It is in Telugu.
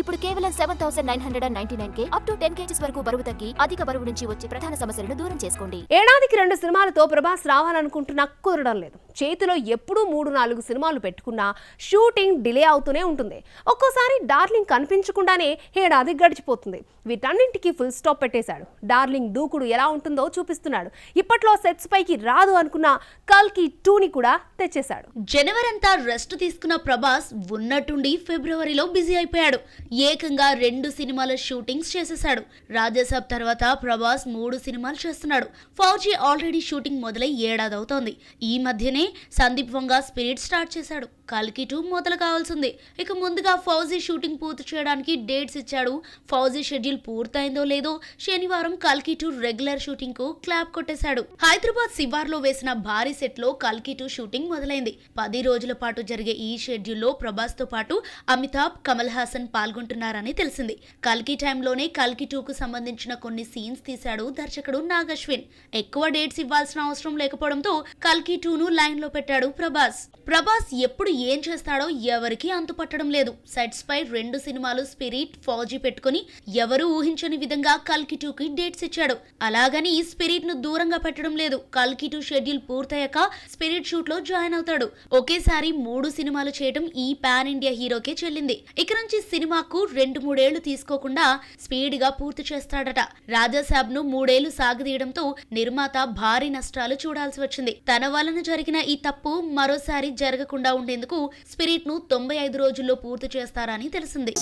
ఇప్పుడు కేవలం 7,999 అప్ టు 10 kgs వరకు బరువు తగ్గి అధిక బరువు నుంచి వచ్చే ప్రధాన సమస్యలను దూరం చేసుకోండి. ఏడాదికి 2 సినిమాలతో ప్రభాస్ రావాలనుకుంటున్నా కుదరడం లేదు. చేతిలో ఎప్పుడూ 3-4 సినిమాలు పెట్టుకున్నా షూటింగ్ డిలే అవుతూనే ఉంటుంది. ఒక్కోసారి డార్లింగ్ కనిపించకుండానే ఏడాది గడిచిపోతుంది. వీటన్నింటికి ఫుల్ స్టాప్ పెట్టేశాడు. డార్లింగ్ దూకుడు ఎలా ఉంటుందో చూపిస్తున్నాడు. ఇప్పట్లో సెట్స్ పైకి రాదు అనుకున్న కల్కి 2ని కూడా తెచ్చేశాడు. జనవరి అంతా రెస్ట్ తీసుకున్న ప్రభాస్ ఉన్నట్టుండి ఫిబ్రవరిలో బిజీ అయిపోయాడు. ఏకంగా 2 సినిమాల షూటింగ్స్ చేసేశాడు. రాజాసాబ్ తర్వాత ప్రభాస్ 3 సినిమాలు చేస్తున్నాడు. ఫౌజీ ఆల్రెడీ షూటింగ్ మొదలై ఏడాది అవుతోంది. ఈ మధ్యనే సందీప్ వంగ స్పిరిట్ స్టార్ట్ చేశాడు. కల్కి 2 మొదలు కావాల్సింది. ఇక ముందుగా ఫౌజీ షూటింగ్ పూర్తి చేయడానికి డేట్స్ ఇచ్చాడు. ఫౌజీ షెడ్యూల్ పూర్తయిందో లేదో శనివారం కల్కి 2 రెగ్యులర్ షూటింగ్ కు క్లాప్ కొట్టేశాడు. హైదరాబాద్ శివార్లో వేసిన భారీ సెట్ లో కల్కి 2 షూటింగ్ మొదలైంది. 10 రోజుల పాటు జరిగే ఈ షెడ్యూల్లో ప్రభాస్ తో పాటు అమితాబ్, కమల్ హాసన్ పాల్గొంటున్నారని తెలిసింది. కల్కి టైంలోనే కల్కి 2 కు సంబంధించిన కొన్ని సీన్స్ తీశాడు దర్శకుడు నాగ్ అశ్విన్. ఎక్కువ డేట్స్ ఇవ్వాల్సిన అవసరం లేకపోవడంతో కల్కి 2ను లైన్ లో పెట్టాడు ప్రభాస్. ప్రభాస్ ఎప్పుడు ఏం చేస్తాడో ఎవరికి అంతుపట్టడం లేదు. సెట్స్ పై 2 సినిమాలు స్పిరిట్, ఫౌజీ పెట్టుకుని ఎవరు ఊహించని విధంగా కల్కి 2కి డేట్స్ ఇచ్చాడు. అలాగని స్పిరిట్ ను దూరంగా పెట్టడం లేదు. కల్కి 2 షెడ్యూల్ పూర్తయ్యాక స్పిరిట్ షూట్ లో జాయిన్ అవుతాడు. ఒకేసారి 3 సినిమాలు చేయడం ఈ పాన్ ఇండియా హీరోకే చెల్లింది. ఇక నుంచి సినిమాకు 2-3 ఏళ్లు తీసుకోకుండా స్పీడ్ గా పూర్తి చేస్తాడట. రాజాసాబ్ ను 3 ఏళ్లు సాగదీయడంతో నిర్మాత భారీ నష్టాలు చూడాల్సి వచ్చింది. తన వలన జరిగిన ఈ తప్పు మరోసారి జరగకుండా ఉండేందుకు స్పిరిట్ ను 95 రోజుల్లో పూర్తి చేస్తారని తెలిసింది.